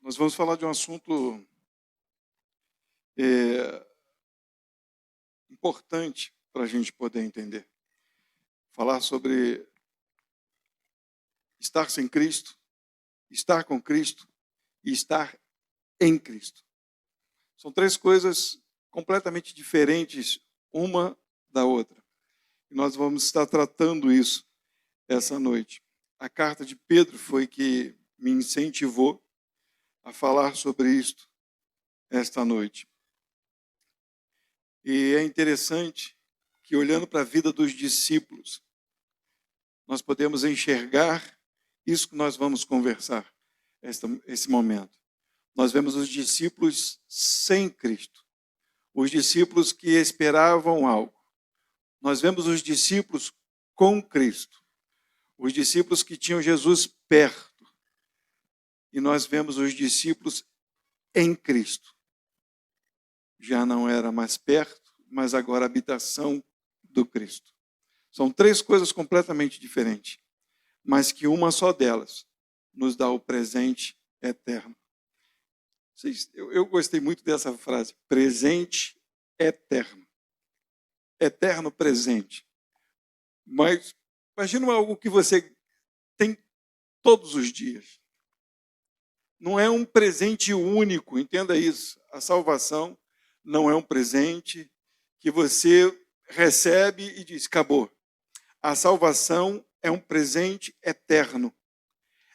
Nós vamos falar de um assunto é, importante para a gente poder entender. Falar sobre estar sem Cristo, estar com Cristo e estar em Cristo. São três coisas completamente diferentes uma da outra. E nós vamos estar tratando isso essa noite. A carta de Pedro foi que me incentivou a falar sobre isto esta noite. E é interessante que, olhando para a vida dos discípulos, nós podemos enxergar isso que nós vamos conversar esse momento. Nós vemos os discípulos sem Cristo, os discípulos que esperavam algo. Nós vemos os discípulos com Cristo, os discípulos que tinham Jesus perto. E nós vemos os discípulos em Cristo. Já não era mais perto, mas agora a habitação do Cristo. São três coisas completamente diferentes, mas que uma só delas nos dá o presente eterno. Eu gostei muito dessa frase, presente eterno. Eterno presente. Mas imagina algo que você tem todos os dias. Não é um presente único, entenda isso. A salvação não é um presente que você recebe e diz, acabou. A salvação é um presente eterno.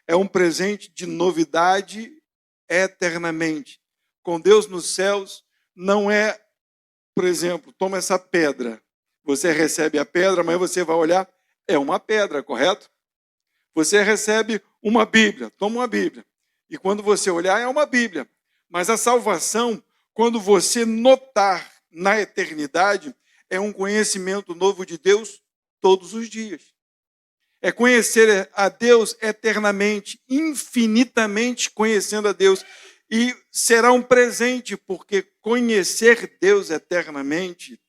É um presente de novidade eternamente. Com Deus nos céus, não é, por exemplo, toma essa pedra. Você recebe a pedra, amanhã você vai olhar, é uma pedra, correto? Você recebe uma Bíblia, toma uma Bíblia. E quando você olhar, é uma Bíblia. Mas a salvação, quando você notar na eternidade, é um conhecimento novo de Deus todos os dias. É conhecer a Deus eternamente, infinitamente conhecendo a Deus. E será um presente, porque conhecer Deus eternamente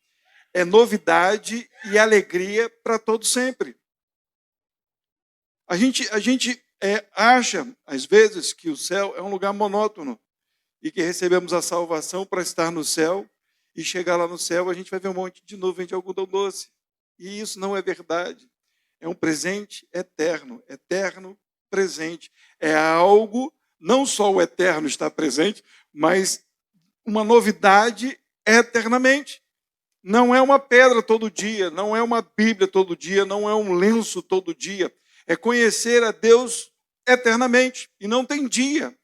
é novidade e alegria para todo sempre. A gente acha, às vezes, que o céu é um lugar monótono e que recebemos a salvação para estar no céu e chegar lá no céu a gente vai ver um monte de nuvem de algodão doce. E isso não é verdade. É um presente eterno, eterno presente. É algo, não só o eterno está presente, mas uma novidade eternamente. Não é uma pedra todo dia, não é uma Bíblia todo dia, não é um lenço todo dia. É conhecer a Deus eternamente, e não tem dia.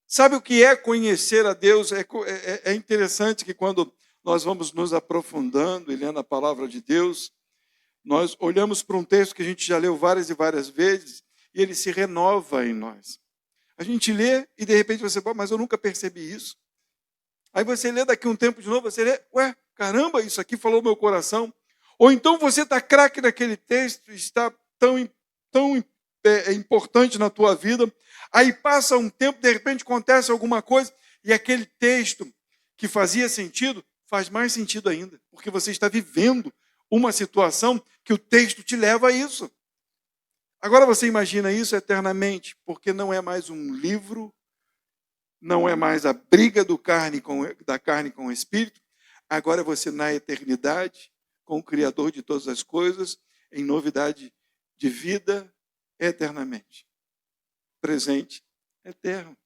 Sabe o que é conhecer a Deus? É interessante que quando nós vamos nos aprofundando e lendo a palavra de Deus, nós olhamos para um texto que a gente já leu várias e várias vezes, e ele se renova em nós. A gente lê e de repente você fala, mas eu nunca percebi isso. Aí você lê daqui um tempo de novo, você lê, caramba, isso aqui falou meu coração. Ou então você está craque naquele texto, está tão importante na tua vida, aí passa um tempo, de repente acontece alguma coisa, e aquele texto que fazia sentido, faz mais sentido ainda, porque você está vivendo uma situação que o texto te leva a isso. Agora você imagina isso eternamente, porque não é mais um livro, não é mais a briga da carne com o Espírito, agora é você na eternidade, com o Criador de todas as coisas, em novidade de vida eternamente. Presente, eterno,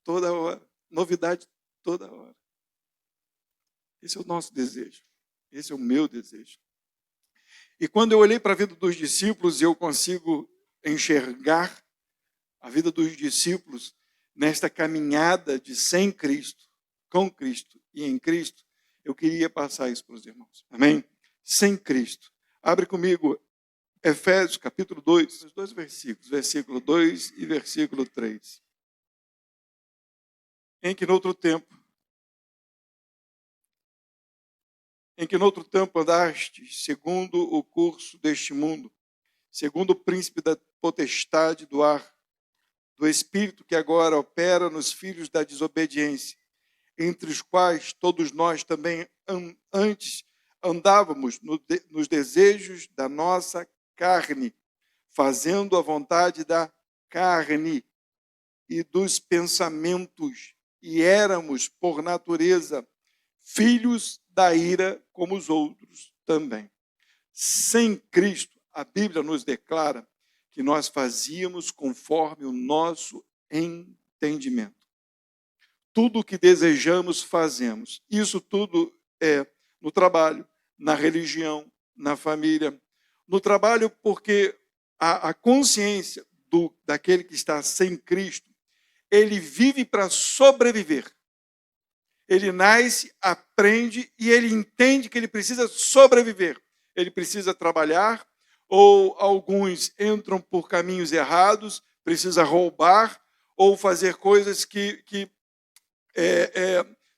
toda hora, novidade toda hora. Esse é o nosso desejo, esse é o meu desejo. E quando eu olhei para a vida dos discípulos, eu consigo enxergar a vida dos discípulos nesta caminhada de sem Cristo, com Cristo e em Cristo, eu queria passar isso para os irmãos. Amém? Sem Cristo. Abre comigo Efésios, capítulo 2, os dois versículos, versículo 2 e versículo 3. Em que noutro tempo andaste, segundo o curso deste mundo, segundo o príncipe da potestade do ar, do espírito que agora opera nos filhos da desobediência, entre os quais todos nós também antes andávamos nos desejos da nossa carne, fazendo a vontade da carne e dos pensamentos, e éramos, por natureza, filhos da ira como os outros também. Sem Cristo, a Bíblia nos declara que nós fazíamos conforme o nosso entendimento. Tudo o que desejamos, fazemos. Isso tudo é no trabalho, na religião, na família. No trabalho, porque a consciência daquele que está sem Cristo, ele vive para sobreviver. Ele nasce, aprende e ele entende que ele precisa sobreviver. Ele precisa trabalhar, ou alguns entram por caminhos errados, precisa roubar, ou fazer coisas que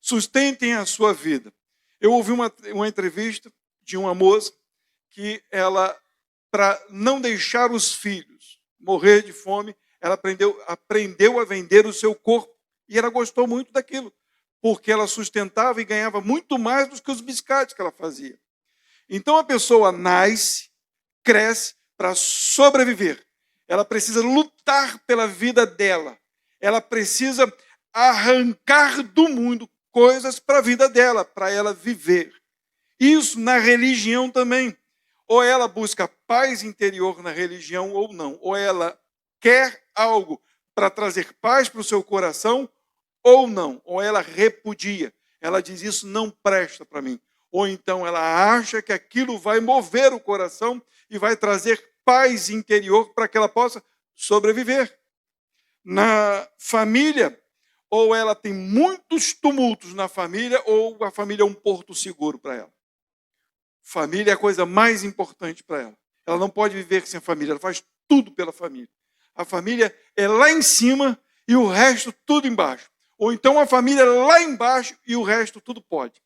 sustentem a sua vida. Eu ouvi uma entrevista de uma moça que ela, para não deixar os filhos morrer de fome, ela aprendeu a vender o seu corpo. E ela gostou muito daquilo, porque ela sustentava e ganhava muito mais do que os biscates que ela fazia. Então a pessoa nasce, cresce para sobreviver. Ela precisa lutar pela vida dela. Ela precisa arrancar do mundo coisas para a vida dela, para ela viver. Isso na religião também. Ou ela busca paz interior na religião ou não. Ou ela quer algo para trazer paz para o seu coração ou não. Ou ela repudia. Ela diz, isso não presta para mim. Ou então ela acha que aquilo vai mover o coração e vai trazer paz interior para que ela possa sobreviver. Na família, ou ela tem muitos tumultos na família, ou a família é um porto seguro para ela. Família é a coisa mais importante para ela. Ela não pode viver sem a família, ela faz tudo pela família. A família é lá em cima e o resto tudo embaixo. Ou então a família é lá embaixo e o resto tudo pode.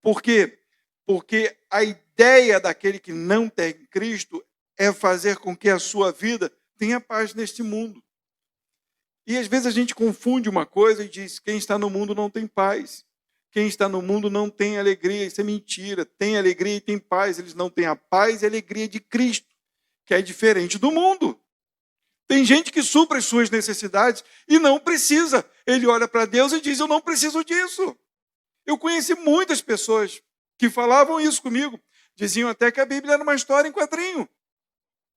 Por quê? Porque a ideia daquele que não tem Cristo é fazer com que a sua vida tenha paz neste mundo. E às vezes a gente confunde uma coisa e diz, quem está no mundo não tem paz. Quem está no mundo não tem alegria. Isso é mentira. Tem alegria e tem paz. Eles não têm a paz e a alegria de Cristo, que é diferente do mundo. Tem gente que supra as suas necessidades e não precisa. Ele olha para Deus e diz, eu não preciso disso. Eu conheci muitas pessoas que falavam isso comigo. Diziam até que a Bíblia era uma história em quadrinho.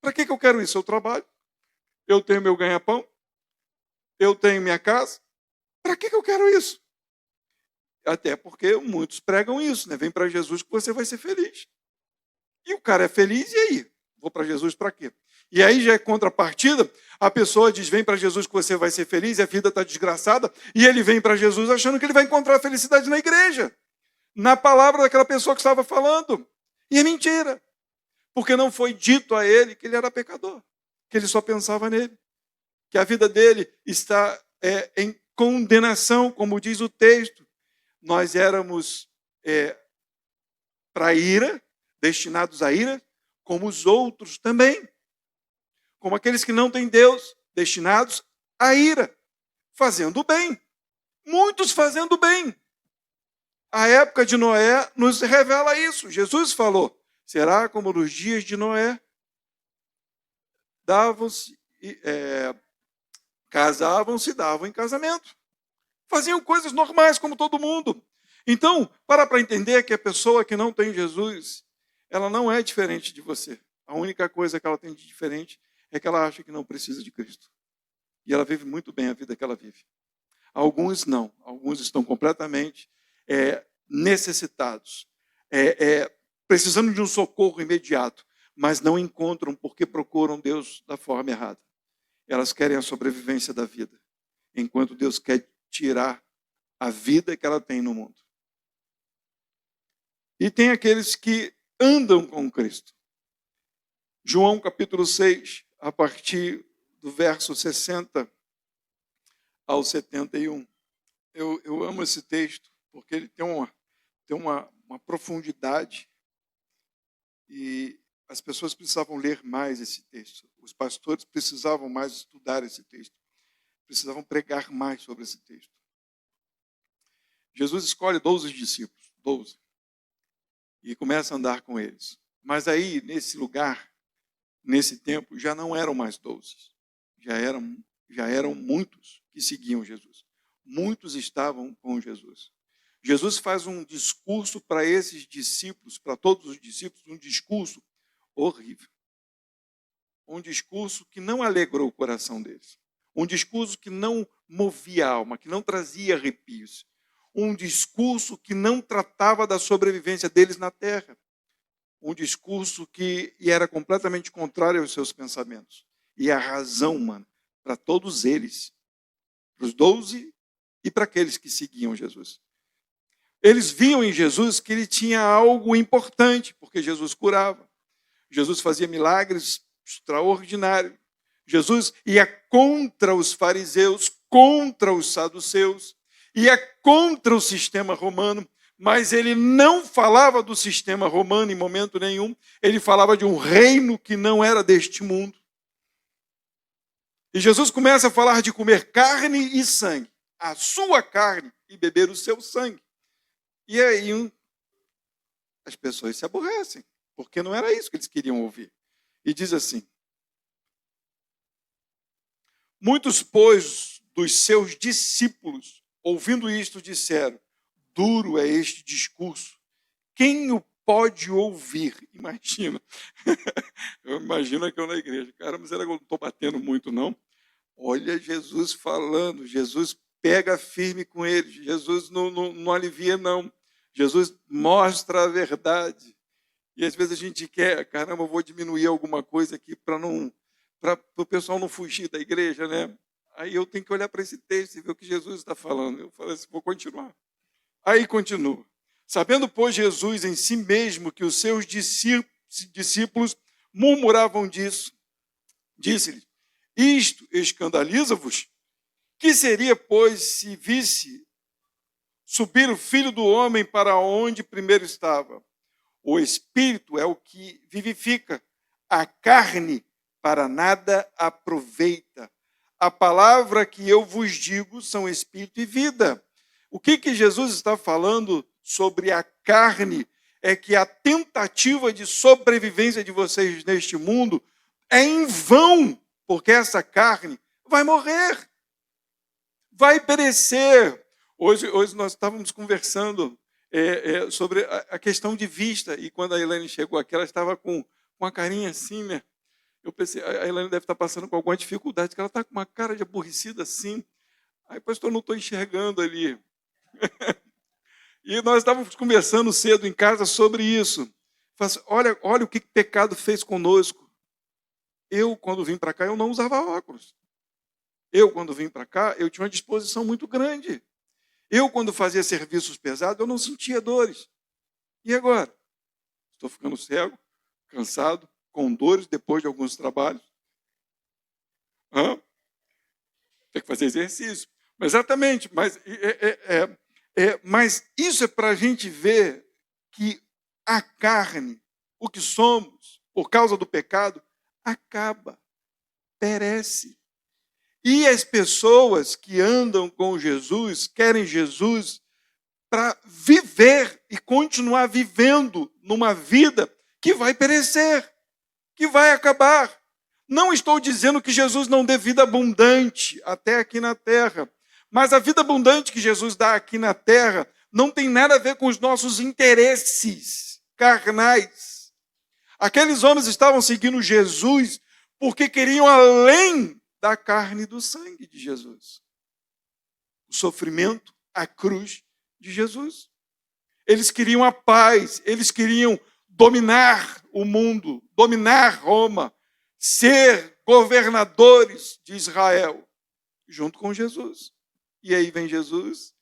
Para que eu quero isso? Eu trabalho. Eu tenho meu ganha-pão. Eu tenho minha casa. Para que eu quero isso? Até porque muitos pregam isso, né? Vem para Jesus que você vai ser feliz. E o cara é feliz, e aí? Vou para Jesus para quê? E aí já é contrapartida, a pessoa diz, vem para Jesus que você vai ser feliz, e a vida está desgraçada, e ele vem para Jesus achando que ele vai encontrar felicidade na igreja, na palavra daquela pessoa que estava falando. E é mentira, porque não foi dito a ele que ele era pecador, que ele só pensava nele, que a vida dele está em condenação, como diz o texto. Nós éramos para ira, destinados à ira, como os outros também. Como aqueles que não têm Deus, destinados à ira, fazendo bem. Muitos fazendo bem. A época de Noé nos revela isso. Jesus falou, será como nos dias de Noé. Casavam-se, davam em casamento. Faziam coisas normais, como todo mundo. Então, para entender que a pessoa que não tem Jesus, ela não é diferente de você. A única coisa que ela tem de diferente é que ela acha que não precisa de Cristo. E ela vive muito bem a vida que ela vive. Alguns não. Alguns estão completamente necessitados, precisando de um socorro imediato, mas não encontram porque procuram Deus da forma errada. Elas querem a sobrevivência da vida, enquanto Deus quer tirar a vida que ela tem no mundo. E tem aqueles que andam com Cristo. João capítulo 6, a partir do verso 60 ao 71. Eu amo esse texto, porque ele tem uma profundidade e as pessoas precisavam ler mais esse texto. Os pastores precisavam mais estudar esse texto. Precisavam pregar mais sobre esse texto. Jesus escolhe 12 discípulos, 12, e começa a andar com eles. Mas aí, nesse lugar, nesse tempo, já não eram mais 12. Já eram já eram muitos que seguiam Jesus. Muitos estavam com Jesus. Jesus faz um discurso para esses discípulos, para todos os discípulos, um discurso horrível. Um discurso que não alegrou o coração deles. Um discurso que não movia a alma, que não trazia arrepios. Um discurso que não tratava da sobrevivência deles na terra. Um discurso que era completamente contrário aos seus pensamentos. E a razão humana, para todos eles, para os 12 e para aqueles que seguiam Jesus. Eles viam em Jesus que ele tinha algo importante, porque Jesus curava. Jesus fazia milagres extraordinários. Jesus ia contra os fariseus, contra os saduceus, ia contra o sistema romano, mas ele não falava do sistema romano em momento nenhum, ele falava de um reino que não era deste mundo. E Jesus começa a falar de comer carne e sangue, a sua carne e beber o seu sangue. E aí as pessoas se aborrecem, porque não era isso que eles queriam ouvir. E diz assim: muitos, pois, dos seus discípulos, ouvindo isto, disseram: duro é este discurso, quem o pode ouvir? Imagina. Eu imagino que eu na igreja. Cara, mas eu não estou batendo muito, não. Olha Jesus falando, Jesus pega firme com eles, Jesus não alivia, não. Jesus mostra a verdade. E às vezes a gente quer, caramba, eu vou diminuir alguma coisa aqui para o pessoal não fugir da igreja, né? Aí eu tenho que olhar para esse texto e ver o que Jesus está falando. Eu falei assim, vou continuar. Aí continua. Sabendo, pois, Jesus em si mesmo que os seus discípulos murmuravam disso, disse-lhes: isto escandaliza-vos? Que seria, pois, se visse subir o Filho do Homem para onde primeiro estava? O Espírito é o que vivifica, a carne para nada aproveita. A palavra que eu vos digo são Espírito e vida. O que Jesus está falando sobre a carne é que a tentativa de sobrevivência de vocês neste mundo é em vão, porque essa carne vai morrer, vai perecer. Hoje nós estávamos conversando sobre a questão de vista, e quando a Elaine chegou aqui, ela estava com uma carinha assim, né? Eu pensei, a Elaine deve estar passando com alguma dificuldade, porque ela está com uma cara de aborrecida assim. Aí, pastor, não estou enxergando ali. E nós estávamos conversando cedo em casa sobre isso. Assim, olha o que pecado fez conosco. Eu, quando vim para cá, eu não usava óculos. Eu, quando vim para cá, eu tinha uma disposição muito grande. Eu, quando fazia serviços pesados, eu não sentia dores. E agora? Estou ficando cego, cansado, com dores depois de alguns trabalhos. Tem que fazer exercício. Exatamente, mas isso é para a gente ver que a carne, o que somos, por causa do pecado, acaba, perece. E as pessoas que andam com Jesus, querem Jesus para viver e continuar vivendo numa vida que vai perecer, que vai acabar. Não estou dizendo que Jesus não dê vida abundante até aqui na terra, mas a vida abundante que Jesus dá aqui na terra não tem nada a ver com os nossos interesses carnais. Aqueles homens estavam seguindo Jesus porque queriam além da carne e do sangue de Jesus. O sofrimento, a cruz de Jesus. Eles queriam a paz, eles queriam dominar o mundo, dominar Roma, ser governadores de Israel, junto com Jesus. E aí vem Jesus: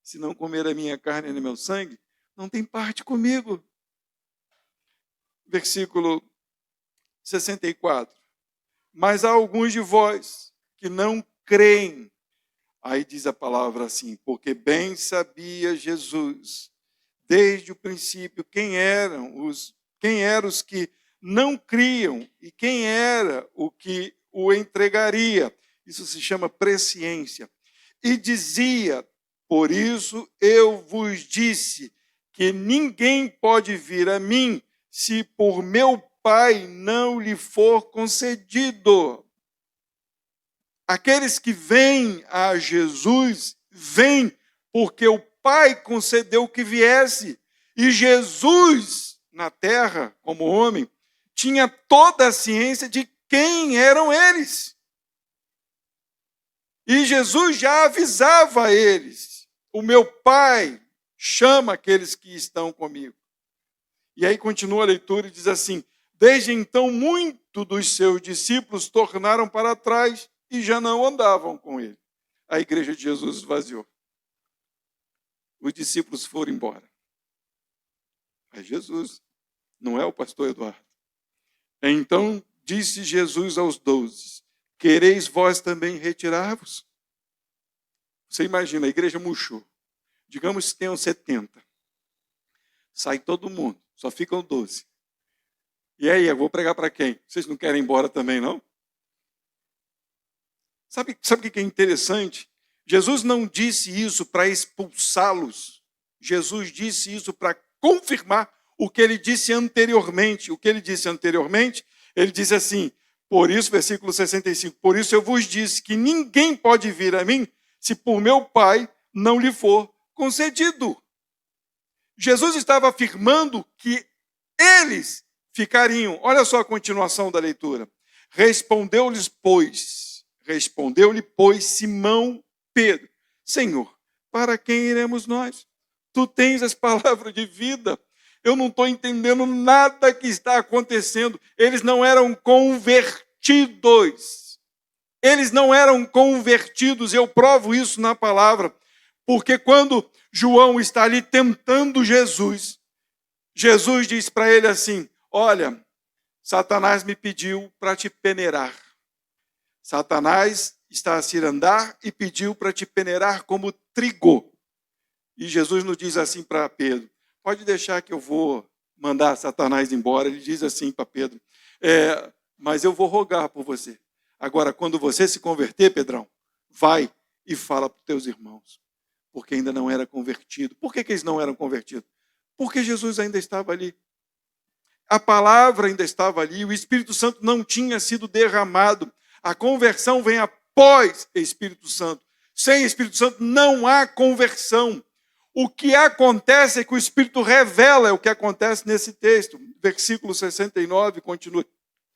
se não comer a minha carne e o meu sangue, não tem parte comigo. Versículo 64. Mas há alguns de vós que não creem. Aí diz a palavra assim: porque bem sabia Jesus, desde o princípio, quem eram os que não criam e quem era o que o entregaria. Isso se chama presciência. E dizia: por isso eu vos disse que ninguém pode vir a mim se por meu Pai não lhe for concedido. Aqueles que vêm a Jesus, vêm porque o Pai concedeu que viesse. E Jesus, na terra, como homem, tinha toda a ciência de quem eram eles. E Jesus já avisava a eles: o meu Pai chama aqueles que estão comigo. E aí continua a leitura e diz assim: desde então, muitos dos seus discípulos tornaram para trás e já não andavam com ele. A igreja de Jesus esvaziou. Os discípulos foram embora. Mas Jesus, não é o pastor Eduardo. Então disse Jesus aos 12: quereis vós também retirar-vos? Você imagina, a igreja murchou. Digamos que tenham 70. Sai todo mundo, só ficam 12. E aí, eu vou pregar para quem? Vocês não querem ir embora também, não? Sabe o que é interessante? Jesus não disse isso para expulsá-los. Jesus disse isso para confirmar o que ele disse anteriormente. O que ele disse anteriormente? Ele disse assim, por isso, versículo 65, por isso eu vos disse que ninguém pode vir a mim se por meu Pai não lhe for concedido. Jesus estava afirmando que eles ficariam. Olha só a continuação da leitura. Respondeu-lhe, pois, Simão Pedro: Senhor, para quem iremos nós? Tu tens as palavras de vida. Eu não estou entendendo nada que está acontecendo. Eles não eram convertidos. Eles não eram convertidos. Eu provo isso na palavra. Porque quando João está ali tentando Jesus, Jesus diz para ele assim: olha, Satanás me pediu para te peneirar. Satanás está a cirandar e pediu para te peneirar como trigo. E Jesus nos diz assim para Pedro: pode deixar que eu vou mandar Satanás embora. Ele diz assim para Pedro: mas eu vou rogar por você. Agora, quando você se converter, Pedrão, vai e fala para os teus irmãos. Porque ainda não era convertido. Por que eles não eram convertidos? Porque Jesus ainda estava ali. A palavra ainda estava ali. O Espírito Santo não tinha sido derramado. A conversão vem após o Espírito Santo. Sem Espírito Santo não há conversão. O que acontece é que o Espírito revela, é o que acontece nesse texto. Versículo 69 continua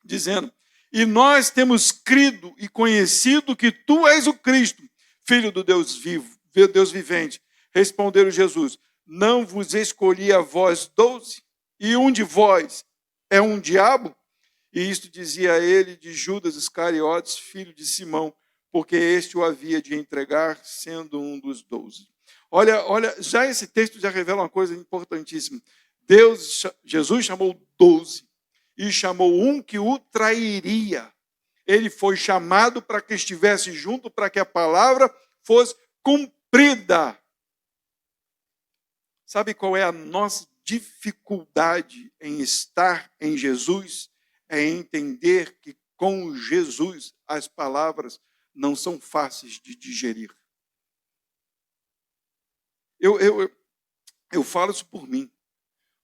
dizendo: e nós temos crido e conhecido que tu és o Cristo, Filho do Deus vivo, Deus vivente. Respondeu Jesus: não vos escolhi a vós 12? E um de vós é um diabo? E isto dizia ele de Judas Iscariotes, filho de Simão, porque este o havia de entregar, sendo um dos 12. Olha, já esse texto já revela uma coisa importantíssima. Jesus chamou 12 e chamou um que o trairia. Ele foi chamado para que estivesse junto, para que a palavra fosse cumprida. Sabe qual é a nossa dificuldade em estar em Jesus? É entender que com Jesus as palavras não são fáceis de digerir. Eu falo isso por mim.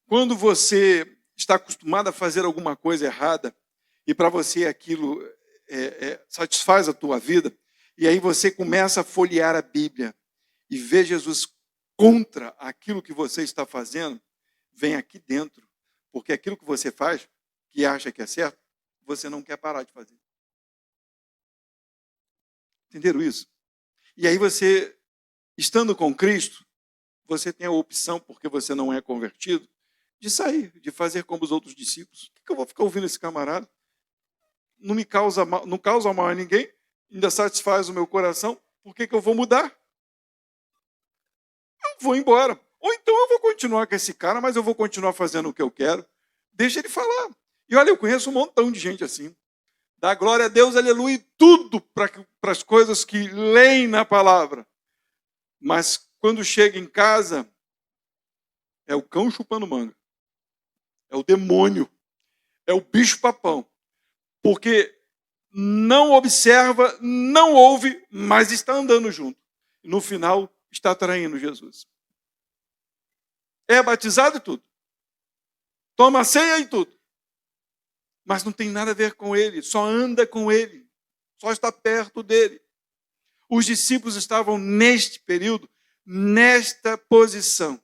Quando você está acostumado a fazer alguma coisa errada e para você aquilo satisfaz a tua vida, e aí você começa a folhear a Bíblia e vê Jesus contra aquilo que você está fazendo, vem aqui dentro, porque aquilo que você faz, que acha que é certo, você não quer parar de fazer. Entenderam isso? E aí você, estando com Cristo, você tem a opção, porque você não é convertido, de sair, de fazer como os outros discípulos. O que eu vou ficar ouvindo esse camarada? Não me causa mal, não causa mal a ninguém, ainda satisfaz o meu coração, por que eu vou mudar? Eu vou embora. Ou então eu vou continuar com esse cara, mas eu vou continuar fazendo o que eu quero. Deixa ele falar. E olha, eu conheço um montão de gente assim. Dá glória a Deus, aleluia, e tudo para as coisas que leem na palavra. Mas quando chega em casa, é o cão chupando manga. É o demônio. É o bicho-papão. Porque não observa, não ouve, mas está andando junto. E no final, está traindo Jesus. É batizado e tudo. Toma a ceia e tudo. Mas não tem nada a ver com ele. Só anda com ele. só está perto dele. Os discípulos estavam neste período, nesta posição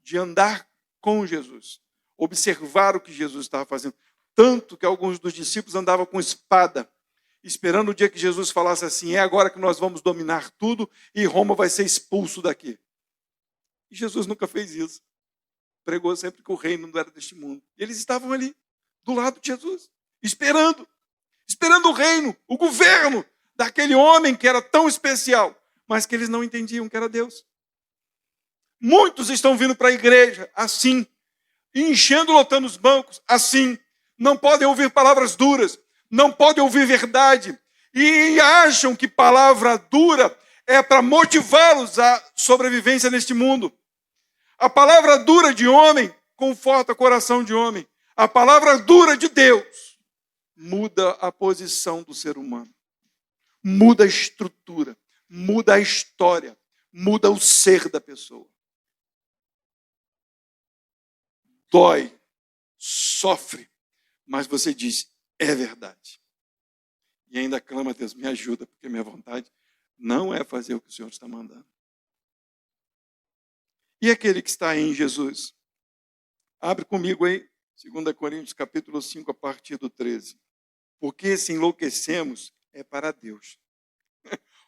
de andar com Jesus, observar o que Jesus estava fazendo. Tanto que alguns dos discípulos andavam com espada, esperando o dia que Jesus falasse assim: é agora que nós vamos dominar tudo e Roma vai ser expulso daqui. E Jesus nunca fez isso. Pregou sempre que o reino não era deste mundo. E eles estavam ali, do lado de Jesus, esperando o reino, o governo daquele homem que era tão especial, mas que eles não entendiam que era Deus. Muitos estão vindo para a igreja assim, enchendo, lotando os bancos assim, não podem ouvir palavras duras, não podem ouvir verdade, e acham que palavra dura é para motivá-los à sobrevivência neste mundo. A palavra dura de homem conforta o coração de homem. A palavra dura de Deus muda a posição do ser humano, muda a estrutura, muda a história, muda o ser da pessoa. Dói, sofre, mas você diz: é verdade. E ainda clama a Deus: me ajuda, porque minha vontade não é fazer o que o Senhor está mandando. E aquele que está em Jesus? Abre comigo aí, 2 Coríntios capítulo 5, a partir do 13. Porque se enlouquecemos, é para Deus.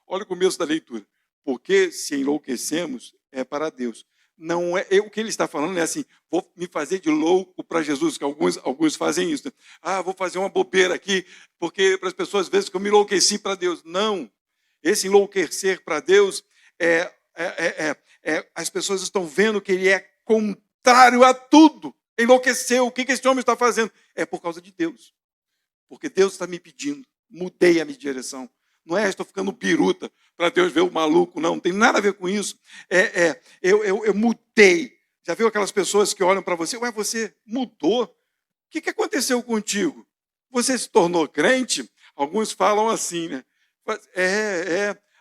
Olha o começo da leitura. Porque se enlouquecemos, é para Deus. Não é, o que ele está falando é assim: vou me fazer de louco para Jesus, que alguns fazem isso. Né? Vou fazer uma bobeira aqui, porque para as pessoas às vezes que eu me enlouqueci para Deus. Não. Esse enlouquecer para Deus as pessoas estão vendo que ele é contrário a tudo. Enlouqueceu. O que esse homem está fazendo? É por causa de Deus. Porque Deus está me pedindo. Mudei a minha direção. Não é estou ficando biruta para Deus ver o maluco, não tem nada a ver com isso. Eu mudei. Já viu aquelas pessoas que olham para você: ué, você mudou? O que aconteceu contigo? Você se tornou crente? Alguns falam assim, né?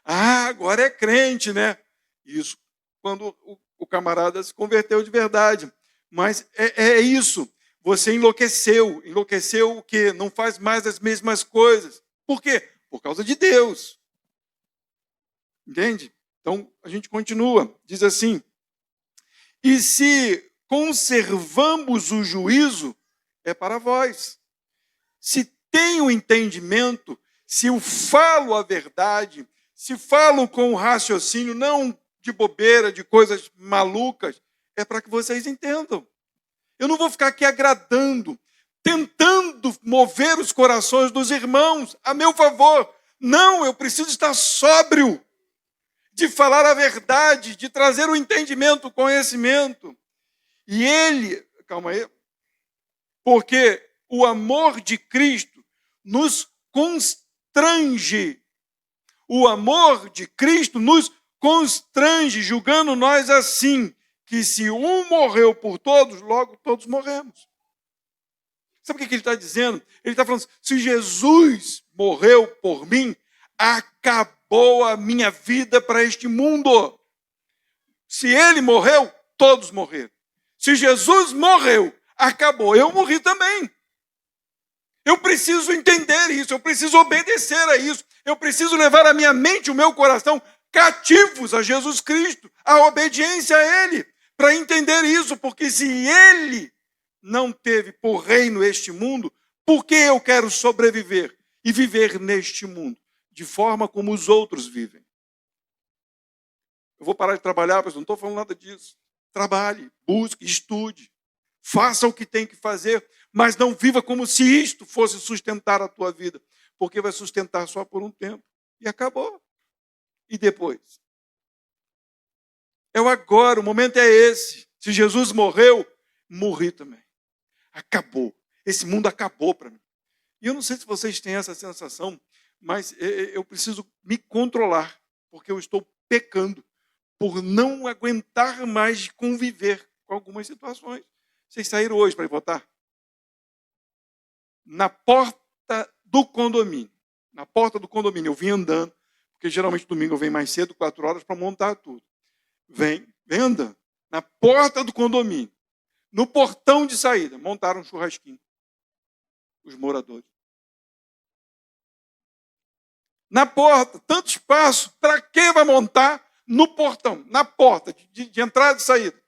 Agora é crente, né? Isso quando o camarada se converteu de verdade. Mas é isso. Você enlouqueceu. Enlouqueceu o quê? Não faz mais as mesmas coisas. Por quê? Por causa de Deus. Entende? Então, a gente continua. Diz assim: e se conservamos o juízo, é para vós. Se tenho entendimento, se eu falo a verdade, se falo com raciocínio, não de bobeira, de coisas malucas, é para que vocês entendam. Eu não vou ficar aqui agradando, tentando mover os corações dos irmãos a meu favor. Não, eu preciso estar sóbrio, de falar a verdade, de trazer o entendimento, o conhecimento. E ele, calma aí, porque o amor de Cristo nos constrange. O amor de Cristo nos constrange, julgando nós assim, que se um morreu por todos, logo todos morremos. Sabe o que ele está dizendo? Ele está falando: se Jesus morreu por mim, acabou a minha vida para este mundo. Se ele morreu, todos morreram. Se Jesus morreu, acabou. Eu morri também. Eu preciso entender isso, eu preciso obedecer a isso, eu preciso levar a minha mente e o meu coração cativos a Jesus Cristo, a obediência a Ele, para entender isso, porque se Ele não teve por reino este mundo, por que eu quero sobreviver e viver neste mundo, de forma como os outros vivem? Eu vou parar de trabalhar, mas não estou falando nada disso. Trabalhe, busque, estude, faça o que tem que fazer, mas não viva como se isto fosse sustentar a tua vida, porque vai sustentar só por um tempo, e acabou. E depois? É o agora, o momento é esse. Se Jesus morreu, morri também. Acabou. Esse mundo acabou para mim. E eu não sei se vocês têm essa sensação, mas eu preciso me controlar, porque eu estou pecando por não aguentar mais conviver com algumas situações. Vocês saíram hoje para ir votar? Na porta do condomínio. Na porta do condomínio. Eu vim andando, porque geralmente domingo eu venho mais cedo, 4 horas, para montar tudo. Vem andando. Na porta do condomínio. No portão de saída, montaram um churrasquinho. Os moradores. na porta, tanto espaço, para que vai montar no portão, na porta de entrada e saída?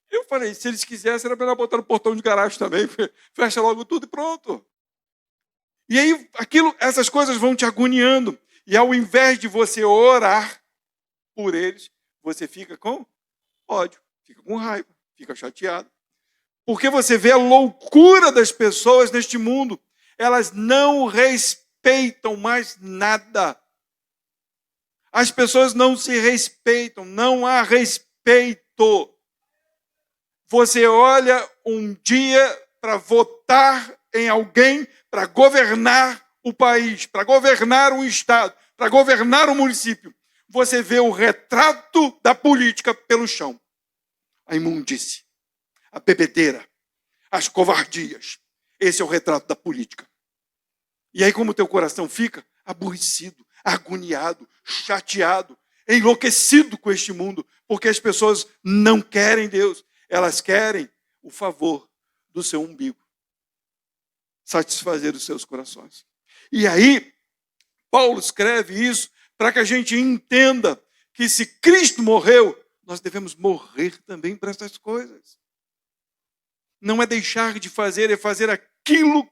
Eu falei, se eles quisessem, era melhor botar no portão de garagem também, fecha logo tudo e pronto. E aí, essas coisas vão te agoniando, e ao invés de você orar por eles, você fica com ódio, fica com raiva, fica chateado. Porque você vê a loucura das pessoas neste mundo. Elas não respeitam mais nada. As pessoas não se respeitam, não há respeito. Você olha um dia para votar em alguém para governar o país, para governar um estado, para governar um município. Você vê o retrato da política pelo chão. A imundície, a bebedeira, as covardias. Esse é o retrato da política. E aí como o teu coração fica? Aborrecido, agoniado, chateado, enlouquecido com este mundo, porque as pessoas não querem Deus, elas querem o favor do seu umbigo, satisfazer os seus corações. E aí, Paulo escreve isso para que a gente entenda que se Cristo morreu, nós devemos morrer também para essas coisas. Não é deixar de fazer, é fazer aquilo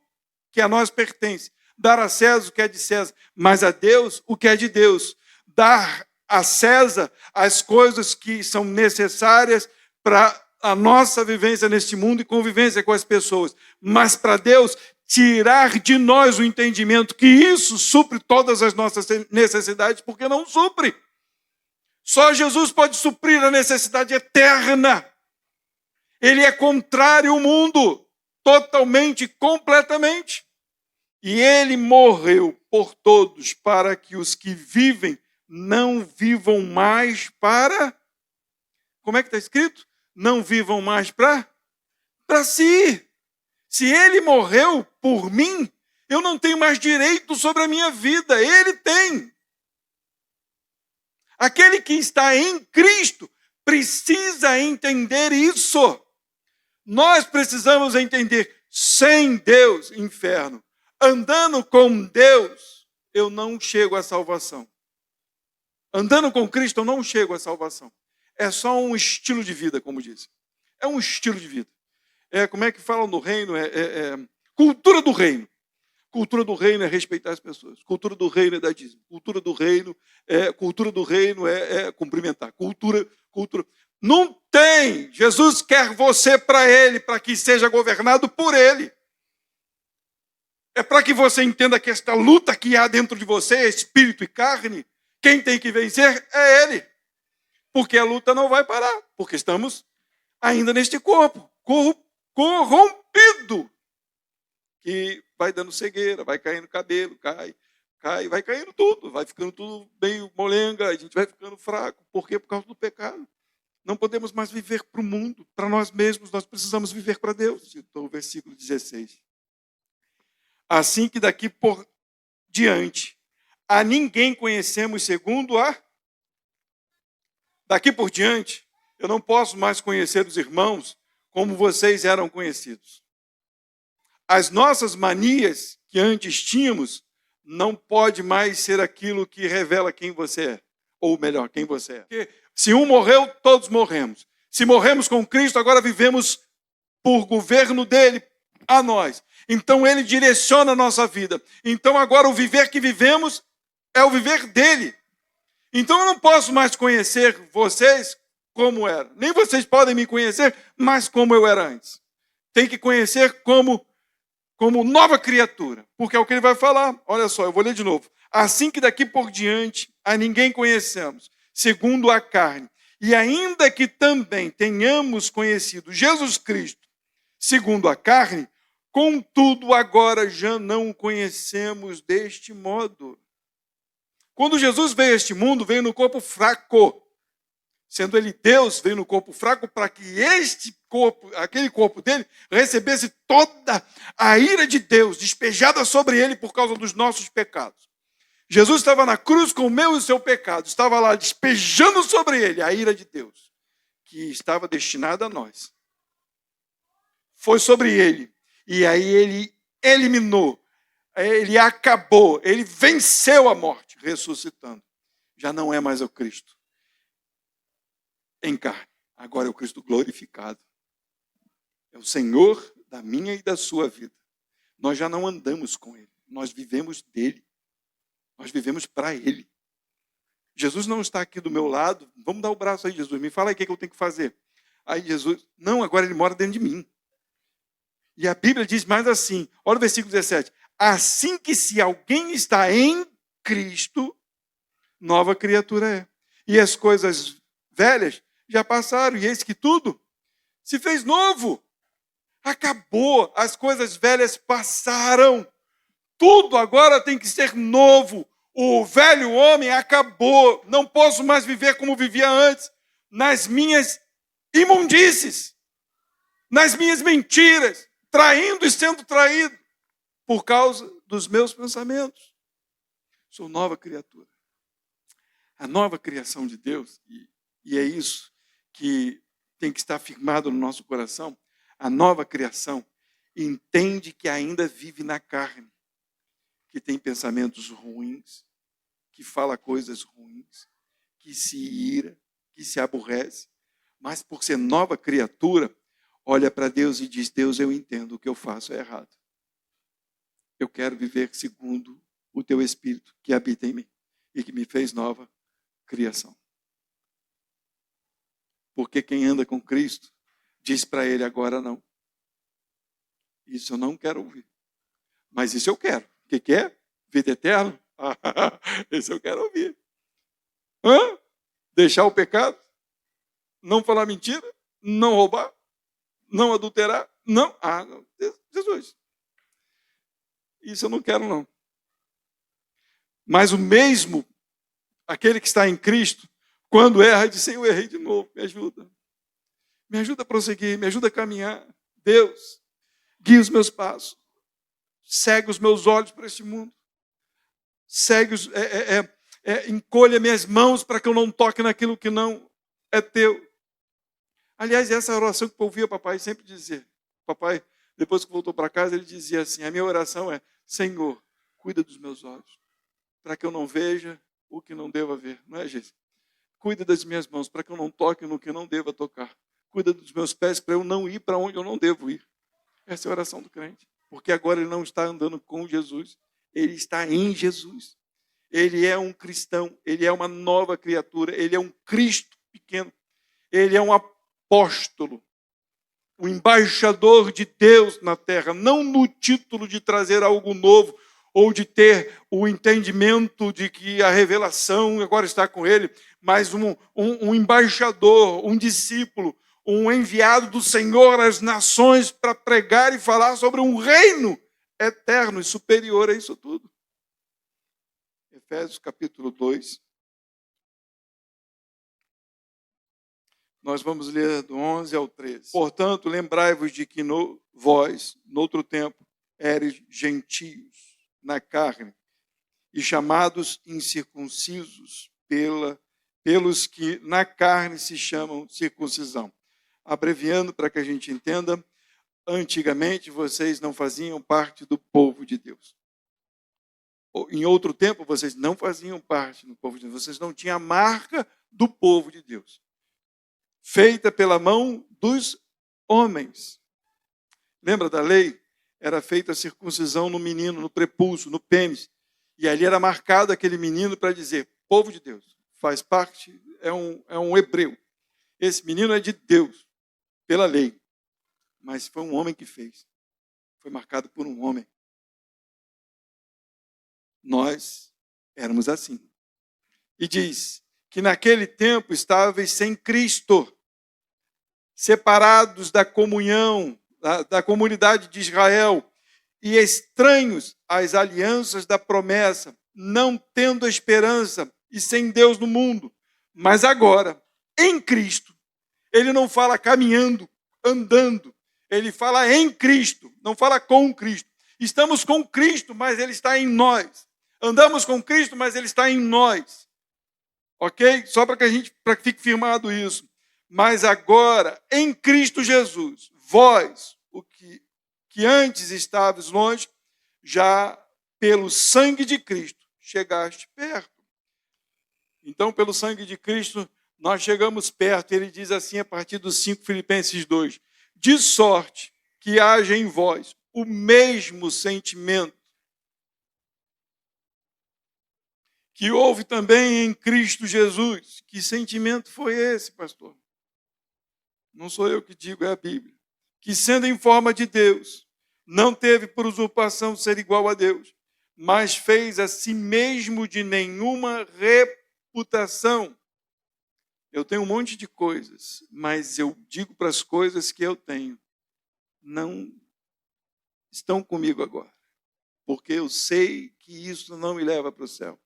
que a nós pertence. Dar a César o que é de César, mas a Deus o que é de Deus. Dar a César as coisas que são necessárias para a nossa vivência neste mundo e convivência com as pessoas. Mas para Deus, tirar de nós o entendimento que isso supre todas as nossas necessidades, porque não supre. Só Jesus pode suprir a necessidade eterna. Ele é contrário ao mundo, totalmente, completamente. E ele morreu por todos, para que os que vivem não vivam mais para... Como é que está escrito? Não vivam mais para si. Se ele morreu por mim, eu não tenho mais direito sobre a minha vida. Ele tem. Aquele que está em Cristo precisa entender isso. Nós precisamos entender, sem Deus, inferno. Andando com Deus, eu não chego à salvação. Andando com Cristo, eu não chego à salvação. É só um estilo de vida, como dizem. É um estilo de vida. Como é que falam no reino? Cultura do reino. Cultura do reino é respeitar as pessoas. Cultura do reino é dar dízimo. Cultura do reino é cumprimentar. Cultura. Não tem. Jesus quer você para ele, para que seja governado por ele. É para que você entenda que esta luta que há dentro de você é espírito e carne. Quem tem que vencer é ele. Porque a luta não vai parar. Porque estamos ainda neste corpo corrompido. Que vai dando cegueira, vai caindo cabelo, vai caindo tudo. Vai ficando tudo meio molenga. A gente vai ficando fraco. Por quê? Por causa do pecado. Não podemos mais viver para o mundo, para nós mesmos. Nós precisamos viver para Deus. Então, o versículo 16. Assim que daqui por diante, a ninguém conhecemos segundo a... Daqui por diante, eu não posso mais conhecer os irmãos como vocês eram conhecidos. As nossas manias que antes tínhamos não pode mais ser aquilo que revela quem você é. Ou melhor, quem você é. Porque se um morreu, todos morremos. Se morremos com Cristo, agora vivemos por governo dele a nós. Então ele direciona a nossa vida. Então agora o viver que vivemos é o viver dele. Então eu não posso mais conhecer vocês como era. Nem vocês podem me conhecer mais como eu era antes. Tem que conhecer como nova criatura. Porque é o que ele vai falar. Olha só, eu vou ler de novo. Assim que daqui por diante a ninguém conhecemos, segundo a carne. E ainda que também tenhamos conhecido Jesus Cristo, segundo a carne, contudo, agora já não o conhecemos deste modo. Quando Jesus veio a este mundo, veio no corpo fraco. Sendo ele Deus, veio no corpo fraco para que este corpo, aquele corpo dele, recebesse toda a ira de Deus despejada sobre ele por causa dos nossos pecados. Jesus estava na cruz com o meu e o seu pecado. Estava lá despejando sobre ele a ira de Deus, que estava destinada a nós. Foi sobre ele. E aí ele eliminou Ele acabou, ele venceu a morte, ressuscitando. Já não é mais o Cristo em carne, agora é o Cristo glorificado. É o Senhor da minha e da sua vida. Nós já não andamos com Ele, nós vivemos dele, nós vivemos para Ele. Jesus não está aqui do meu lado, vamos dar o braço aí, Jesus, me fala aí o que eu tenho que fazer. Aí Jesus, não, agora Ele mora dentro de mim. E a Bíblia diz mais assim, olha o versículo 17, assim que se alguém está em Cristo, nova criatura é. E as coisas velhas já passaram, e eis que tudo se fez novo. Acabou, as coisas velhas passaram. Tudo agora tem que ser novo. O velho homem acabou. Não posso mais viver como vivia antes, nas minhas imundícies, nas minhas mentiras, traindo e sendo traído por causa dos meus pensamentos. Sou nova criatura. A nova criação de Deus, e é isso que tem que estar firmado no nosso coração, a nova criação entende que ainda vive na carne, que tem pensamentos ruins, que fala coisas ruins, que se ira, que se aborrece, mas por ser nova criatura, olha para Deus e diz, Deus, eu entendo, o que eu faço é errado. Eu quero viver segundo o teu Espírito que habita em mim e que me fez nova criação. Porque quem anda com Cristo diz para ele agora não. Isso eu não quero ouvir. Mas isso eu quero. O que é? Vida eterna? Esse eu quero ouvir. Deixar o pecado? Não falar mentira? Não roubar? Não adulterar? Não. Não. Jesus. Isso eu não quero não. Mas o mesmo, aquele que está em Cristo, quando erra, diz, Senhor, eu errei de novo, me ajuda. Me ajuda a prosseguir, me ajuda a caminhar. Deus, guia os meus passos. Segue os meus olhos para este mundo. Encolha minhas mãos para que eu não toque naquilo que não é teu. Aliás, essa oração que eu ouvia papai sempre dizer. Papai, depois que voltou para casa, ele dizia assim, a minha oração é, Senhor, cuida dos meus olhos, para que eu não veja o que não deva ver. Não é, gente? Cuida das minhas mãos, para que eu não toque no que não deva tocar. Cuida dos meus pés, para eu não ir para onde eu não devo ir. Essa é a oração do crente. Porque agora ele não está andando com Jesus, ele está em Jesus. Ele é um cristão, ele é uma nova criatura, ele é um Cristo pequeno. Ele é um apóstolo, o embaixador de Deus na terra, não no título de trazer algo novo, ou de ter o entendimento de que a revelação agora está com ele, mas um embaixador, um discípulo, um enviado do Senhor às nações para pregar e falar sobre um reino eterno e superior a isso tudo. Efésios capítulo 2. Nós vamos ler do 11 ao 13. Portanto, lembrai-vos de que vós, noutro tempo, eres gentios na carne e chamados incircuncisos pelos que na carne se chamam circuncisão. Abreviando para que a gente entenda, antigamente vocês não faziam parte do povo de Deus. Em outro tempo, vocês não faziam parte do povo de Deus. Vocês não tinham a marca do povo de Deus, feita pela mão dos homens. Lembra da lei? Era feita a circuncisão no menino, no prepúcio, no pênis. E ali era marcado aquele menino para dizer, povo de Deus, faz parte, é um hebreu. Esse menino é de Deus, pela lei. Mas foi um homem que fez. Foi marcado por um homem. Nós éramos assim. E diz que naquele tempo estáveis sem Cristo, separados da comunhão, da comunidade de Israel, e estranhos às alianças da promessa, não tendo esperança e sem Deus no mundo. Mas agora, em Cristo, ele não fala caminhando, andando, ele fala em Cristo, não fala com Cristo. Estamos com Cristo, mas ele está em nós. Andamos com Cristo, mas ele está em nós. Ok? Só para que fique firmado isso. Mas agora, em Cristo Jesus, vós, o que antes estavais longe, já pelo sangue de Cristo, chegaste perto. Então, pelo sangue de Cristo, nós chegamos perto. Ele diz assim, a partir dos 5 Filipenses 2, de sorte que haja em vós o mesmo sentimento que houve também em Cristo Jesus. Que sentimento foi esse, pastor? Não sou eu que digo, é a Bíblia. Que sendo em forma de Deus, não teve por usurpação ser igual a Deus, mas fez a si mesmo de nenhuma reputação. Eu tenho um monte de coisas, mas eu digo para as coisas que eu tenho, não estão comigo agora, porque eu sei que isso não me leva para o céu.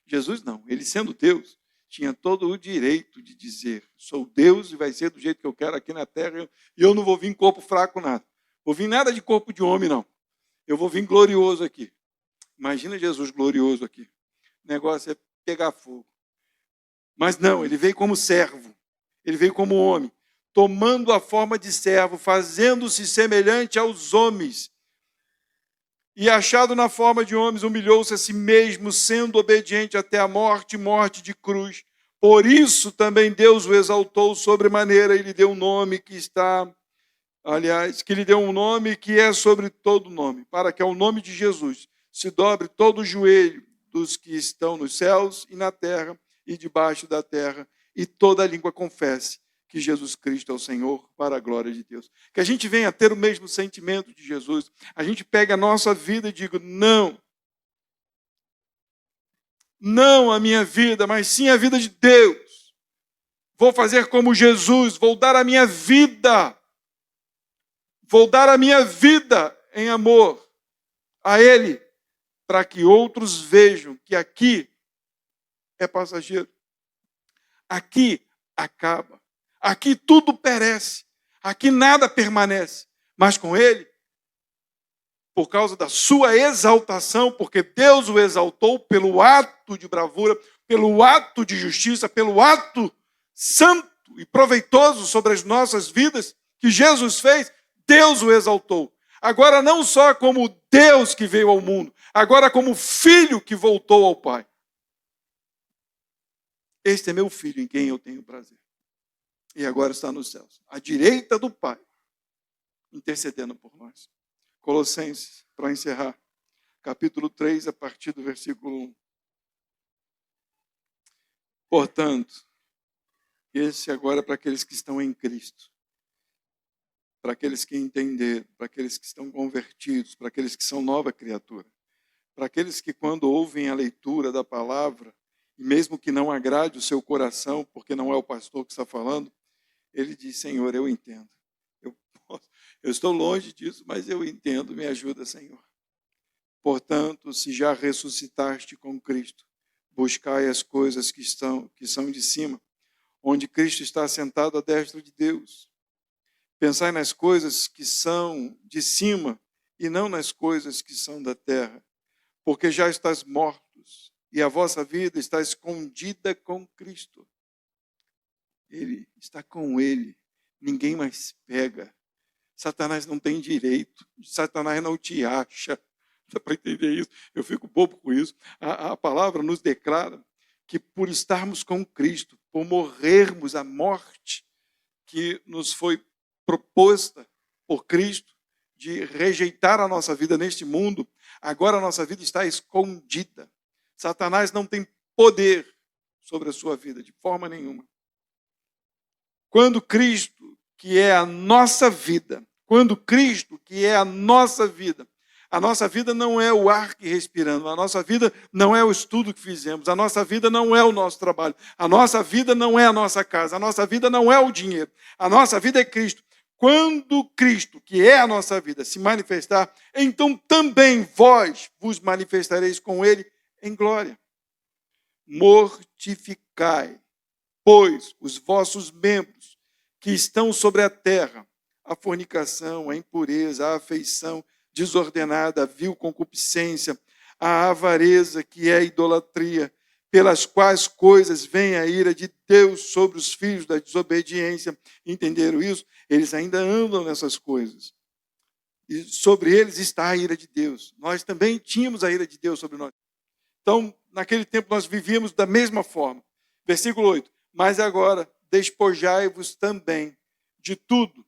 Jesus não, ele sendo Deus, tinha todo o direito de dizer, sou Deus e vai ser do jeito que eu quero aqui na terra, e eu não vou vir em corpo fraco nada. Vou vir nada de corpo de homem, não. Eu vou vir glorioso aqui. Imagina Jesus glorioso aqui. O negócio é pegar fogo. Mas não, ele veio como servo. Ele veio como homem, tomando a forma de servo, fazendo-se semelhante aos homens. E achado na forma de homens, humilhou-se a si mesmo, sendo obediente até a morte, morte de cruz. Por isso também Deus o exaltou sobremaneira e lhe deu um nome que está, que lhe deu um nome que é sobre todo nome, para que ao nome de Jesus se dobre todo o joelho dos que estão nos céus e na terra e debaixo da terra, e toda a língua confesse que Jesus Cristo é o Senhor, para a glória de Deus. Que a gente venha a ter o mesmo sentimento de Jesus. A gente pega a nossa vida e diga, não a minha vida, mas sim a vida de Deus. Vou fazer como Jesus, vou dar a minha vida. Vou dar a minha vida em amor a Ele, para que outros vejam que aqui é passageiro. Aqui acaba. Aqui tudo perece. Aqui nada permanece. Mas com Ele, por causa da sua exaltação, porque Deus o exaltou pelo ato de bravura, pelo ato de justiça, pelo ato santo e proveitoso sobre as nossas vidas que Jesus fez, Deus o exaltou. Agora não só como Deus que veio ao mundo, agora como Filho que voltou ao Pai. Este é meu Filho em quem eu tenho prazer. E agora está nos céus, à direita do Pai, intercedendo por nós. Colossenses, para encerrar, capítulo 3, a partir do versículo 1. Portanto, esse agora é para aqueles que estão em Cristo, para aqueles que entenderam, para aqueles que estão convertidos, para aqueles que são nova criatura, para aqueles que quando ouvem a leitura da palavra, e mesmo que não agrade o seu coração, porque não é o pastor que está falando, ele diz, Senhor, eu entendo. Eu estou longe disso, mas eu entendo, me ajuda, Senhor. Portanto, se já ressuscitaste com Cristo, buscai as coisas que são de cima, onde Cristo está assentado à destra de Deus. Pensai nas coisas que são de cima e não nas coisas que são da terra, porque já estás mortos e a vossa vida está escondida com Cristo. Ele está com Ele, ninguém mais pega. Satanás não tem direito, Satanás não te acha. Dá para entender isso? Eu fico bobo com isso. A palavra nos declara que por estarmos com Cristo, por morrermos a morte que nos foi proposta por Cristo, de rejeitar a nossa vida neste mundo, agora a nossa vida está escondida. Satanás não tem poder sobre a sua vida, de forma nenhuma. Quando Cristo, que é a nossa vida, a nossa vida não é o ar que respiramos, a nossa vida não é o estudo que fizemos, a nossa vida não é o nosso trabalho, a nossa vida não é a nossa casa, a nossa vida não é o dinheiro, a nossa vida é Cristo. Quando Cristo, que é a nossa vida, se manifestar, então também vós vos manifestareis com Ele em glória. Mortificai, pois, os vossos membros que estão sobre a terra, a fornicação, a impureza, a afeição desordenada, a vil concupiscência, a avareza, que é a idolatria, pelas quais coisas vem a ira de Deus sobre os filhos da desobediência. Entenderam isso? Eles ainda andam nessas coisas. e sobre eles está a ira de Deus. Nós também tínhamos a ira de Deus sobre nós. Então, naquele tempo, nós vivíamos da mesma forma. Versículo 8. Mas agora, despojai-vos também de tudo,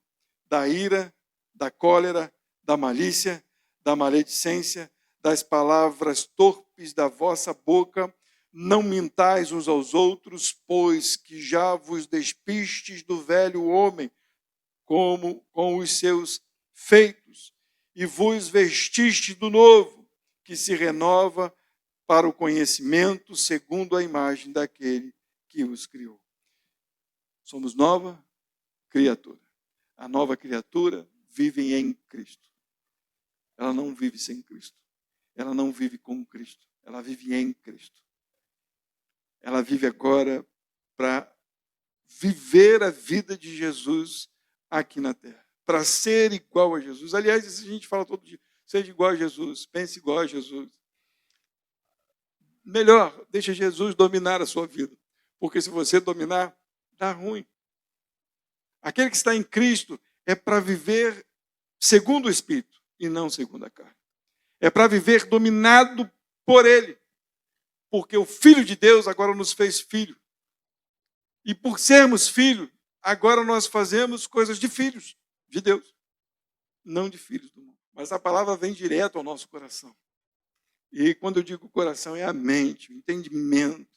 da ira, da cólera, da malícia, da maledicência, das palavras torpes da vossa boca. Não mintais uns aos outros, pois que já vos despistes do velho homem, como com os seus feitos, e vos vestistes do novo, que se renova para o conhecimento segundo a imagem daquele que os criou. Somos nova criatura. A nova criatura vive em Cristo. Ela não vive sem Cristo. Ela não vive com Cristo. Ela vive em Cristo. Ela vive agora para viver a vida de Jesus aqui na terra. Para ser igual a Jesus. Aliás, isso a gente fala todo dia. Seja igual a Jesus. Pense igual a Jesus. Melhor, deixa Jesus dominar a sua vida. Porque se você dominar, dá ruim. Aquele que está em Cristo é para viver segundo o Espírito e não segundo a carne. É para viver dominado por Ele. Porque o Filho de Deus agora nos fez filho. E por sermos filhos, agora nós fazemos coisas de filhos de Deus. Não de filhos do mundo. Mas a palavra vem direto ao nosso coração. E quando eu digo coração, é a mente, o entendimento.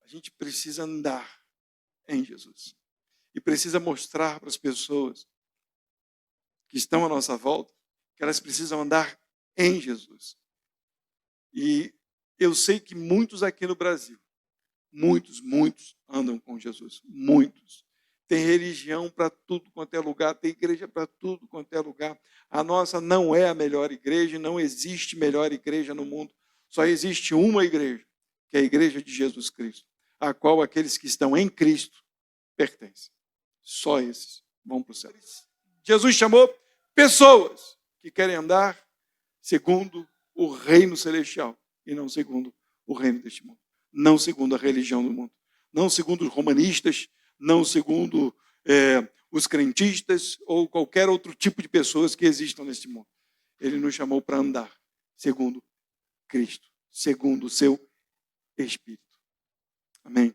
A gente precisa andar em Jesus. E precisa mostrar para as pessoas que estão à nossa volta que elas precisam andar em Jesus. E eu sei que muitos aqui no Brasil, muitos andam com Jesus. Muitos. Tem religião para tudo quanto é lugar, tem igreja para tudo quanto é lugar. A nossa não é a melhor igreja, não existe melhor igreja no mundo. Só existe uma igreja, que é a igreja de Jesus Cristo, a qual aqueles que estão em Cristo pertencem. Só esses vão para o céu. Jesus chamou pessoas que querem andar segundo o reino celestial e não segundo o reino deste mundo. Não segundo a religião do mundo. Não segundo os romanistas, não segundo os crentistas ou qualquer outro tipo de pessoas que existam neste mundo. Ele nos chamou para andar segundo Cristo, segundo o seu Espírito. Amém.